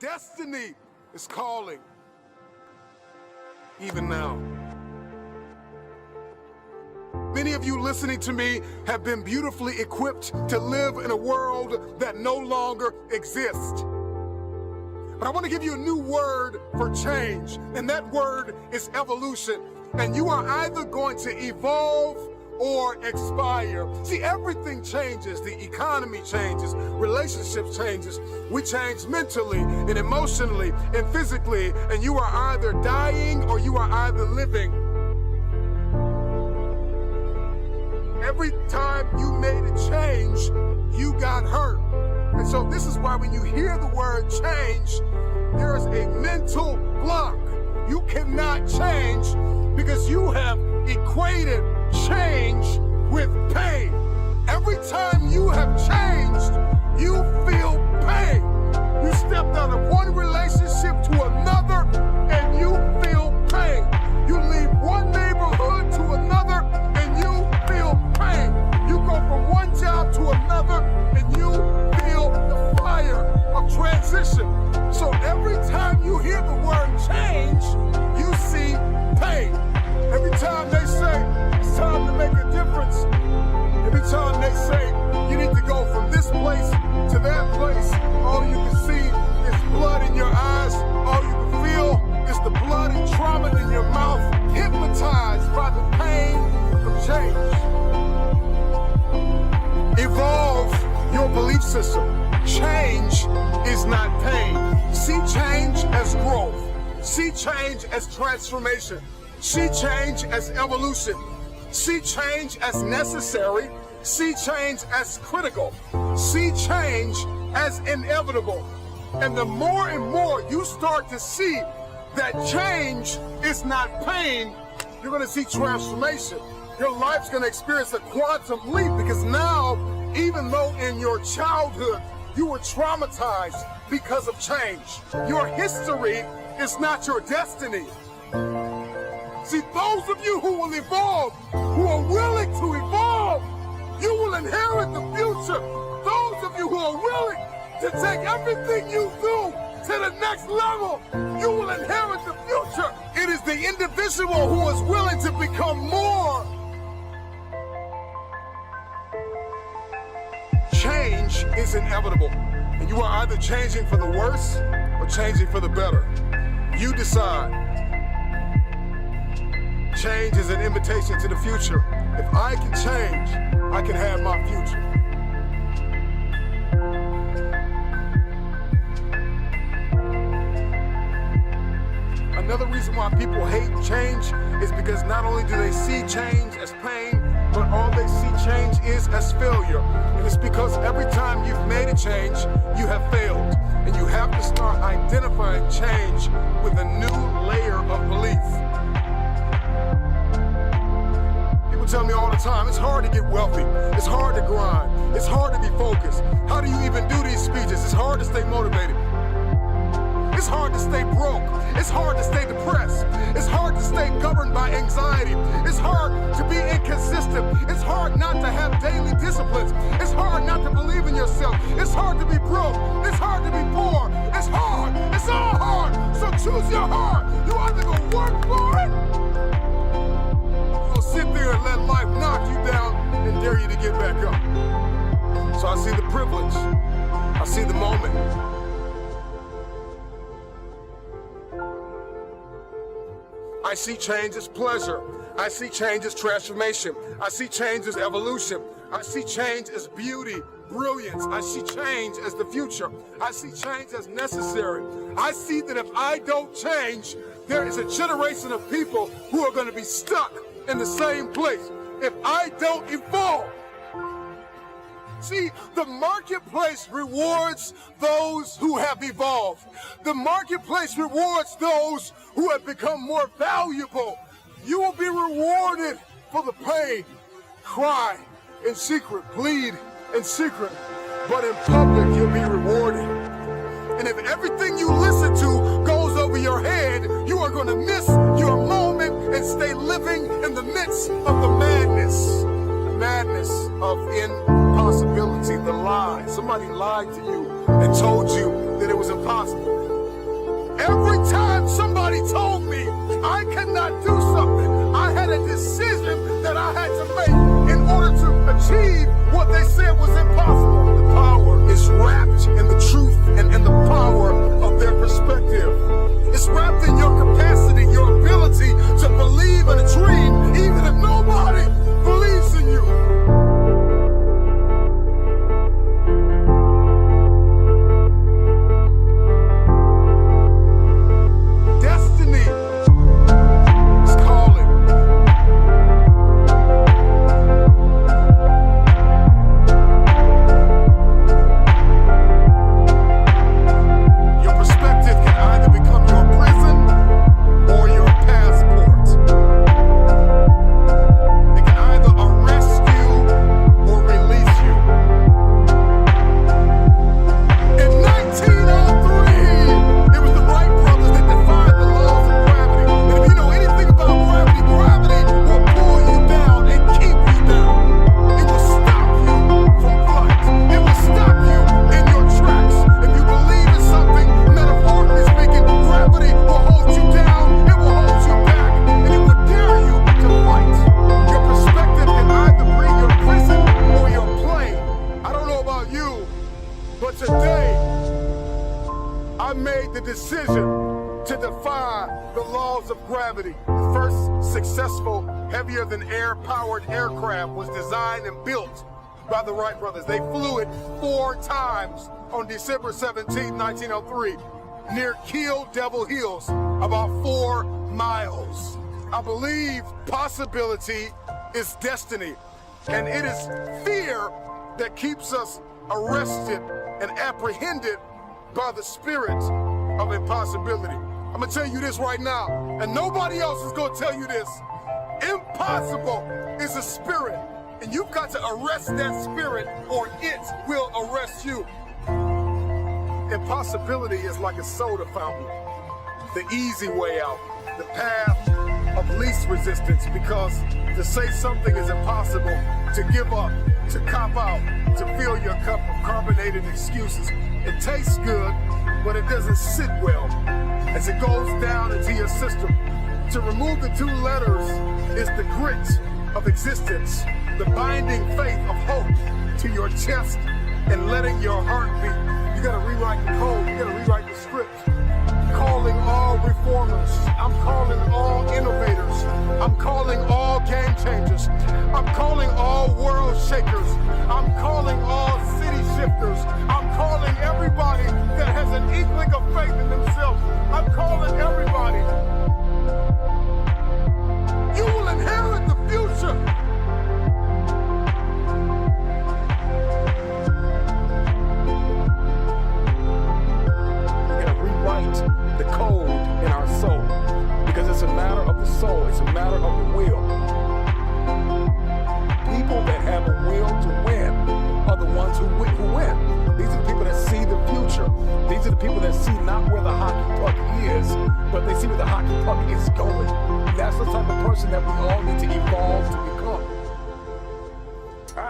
destiny is calling, even now. Many of you listening to me have been beautifully equipped to live in a world that no longer exists. But I want to give you a new word for change, and that word is evolution. And you are either going to evolve or expire. See, everything changes. The economy changes, relationships changes. We change mentally and emotionally and physically, and you are either dying or you are either living. Every time you made a change, you got hurt. And so this is why when you hear the word change, there's a mental block. You cannot change because you have equated change with pain. Every time you have changed, you feel pain. You stepped out of one relationship to another and you feel pain. You leave one neighborhood to another and you feel pain. You go from one job to another and you feel the fire of transition. So every time you hear the word change, you see pain. Every time they say it's time to make a difference, every time they say you need to go from this place to that place, all you can see is blood in your eyes. All you can feel is the blood and trauma in your mouth, hypnotized by the pain of change. Evolve your belief system. Change is not pain. See change as growth. See change as transformation. See change as evolution. See change as necessary. See change as critical. See change as inevitable. And the more and more you start to see that change is not pain, you're going to see transformation. Your life's going to experience a quantum leap because now, even though in your childhood you were traumatized because of change, your history is not your destiny. See, those of you who will evolve, who are willing to evolve, you will inherit the future. Those of you who are willing to take everything you do to the next level, you will inherit the future. It is the individual who is willing to become more. Change is inevitable, and you are either changing for the worse or changing for the better. You decide. Change is an invitation to the future. If I can change, I can have my future. Another reason why people hate change is because not only do they see change as pain, but all they see change is as failure. And it's because every time you've made a change, you have failed. And you have to start identifying change with a new layer of belief. People tell me all the time, it's hard to get wealthy. It's hard to grind. It's hard to be focused. How do you even do these speeches? It's hard to stay motivated. It's hard to stay broke. It's hard to stay depressed. It's hard to stay governed by anxiety. It's hard to be inconsistent. It's hard not to have daily disciplines. It's hard not to believe in yourself. It's hard to be broke. It's hard to be poor. It's hard. It's all hard. So choose your heart. You either go work for it, or sit there and let life knock you down and dare you to get back up. So I see the privilege. I see the moment. I see change as pleasure. I see change as transformation. I see change as evolution. I see change as beauty, brilliance. I see change as the future. I see change as necessary. I see that if I don't change, there is a generation of people who are going to be stuck in the same place. If I don't evolve. See, the marketplace rewards those who have evolved. The marketplace rewards those who have become more valuable. You will be rewarded for the pain. Cry in secret, bleed in secret, but in public you'll be rewarded. And if everything you listen to goes over your head, you are going to miss your moment and stay living in the midst of the madness of impossibility, the lie. Somebody lied to you and told you that it was impossible. Every time somebody told me I cannot do something, I had a decision that I had to make in order to achieve what they said was impossible. The power is wrapped in the truth and in the power of their perspective. It's wrapped in your capacity, your ability to believe in a dream, even if nobody believes in you. But today, I made the decision to defy the laws of gravity. The first successful heavier-than-air powered aircraft was designed and built by the Wright brothers. They flew it 4 times on December 17, 1903, near Kill Devil Hills, about 4 miles. I believe possibility is destiny, and it is fear that keeps us arrested and apprehended by the spirit of impossibility. I'm gonna tell you this right now, and nobody else is gonna tell you this. Impossible is a spirit, and you've got to arrest that spirit or it will arrest you. Impossibility is like a soda fountain, the easy way out, the path of least resistance, because to say something is impossible, to give up, to cop out, to fill your cup of carbonated excuses. It tastes good, but it doesn't sit well as it goes down into your system. To remove the 2 letters is the grit of existence, the binding faith of hope to your chest and letting your heart beat. You gotta rewrite the code, you gotta rewrite the script. Calling all reformers, I'm calling all innovators, I'm calling all game changers, I'm calling all world shakers, I'm calling all city shifters, I'm calling everybody that has an inkling of faith in themselves, I'm calling everybody. You will inherit the future. The code in our soul, because it's a matter of the soul, it's a matter of the will. People that have a will to win are the ones who win. These are the people that see the future. These are the people that see not where the hockey puck is, but they see where the hockey puck is going. That's the type of person that we all need to evolve to become.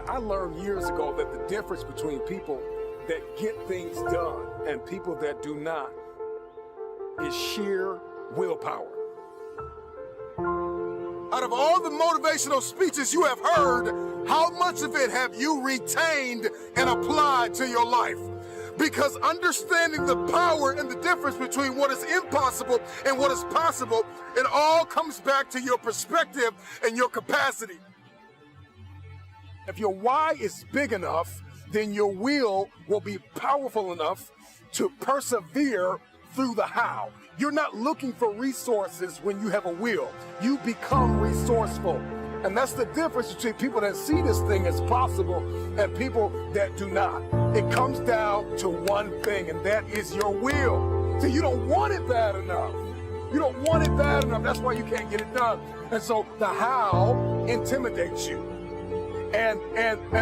I learned years ago that the difference between people that get things done and people that do not is sheer willpower. Out of all the motivational speeches you have heard, how much of it have you retained and applied to your life? Because understanding the power and the difference between what is impossible and what is possible, it all comes back to your perspective and your capacity. If your why is big enough, then your will be powerful enough to persevere through the how. You're not looking for resources when you have a will. You become resourceful. And that's the difference between people that see this thing as possible and people that do not. It comes down to one thing, and that is your will. So you don't want it bad enough. You don't want it bad enough. That's why you can't get it done. And so the how intimidates you. And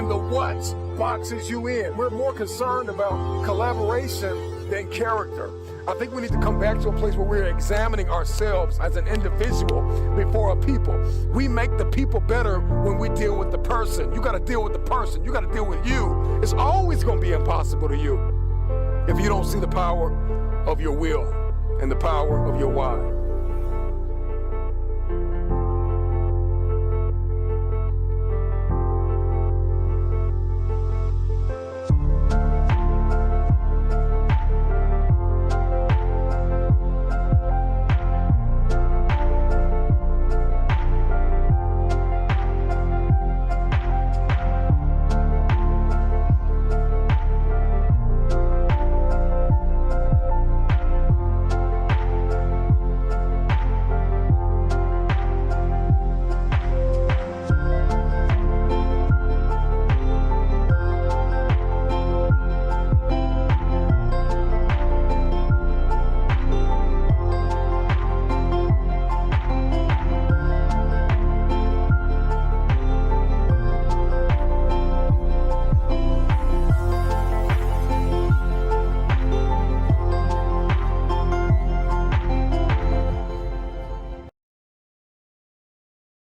the what boxes you in. We're more concerned about collaboration than character. I think we need to come back to a place where we're examining ourselves as an individual before a people. We make the people better when we deal with the person. You got to deal with the person. You got to deal with you. It's always going to be impossible to you if you don't see the power of your will. and the power of your why.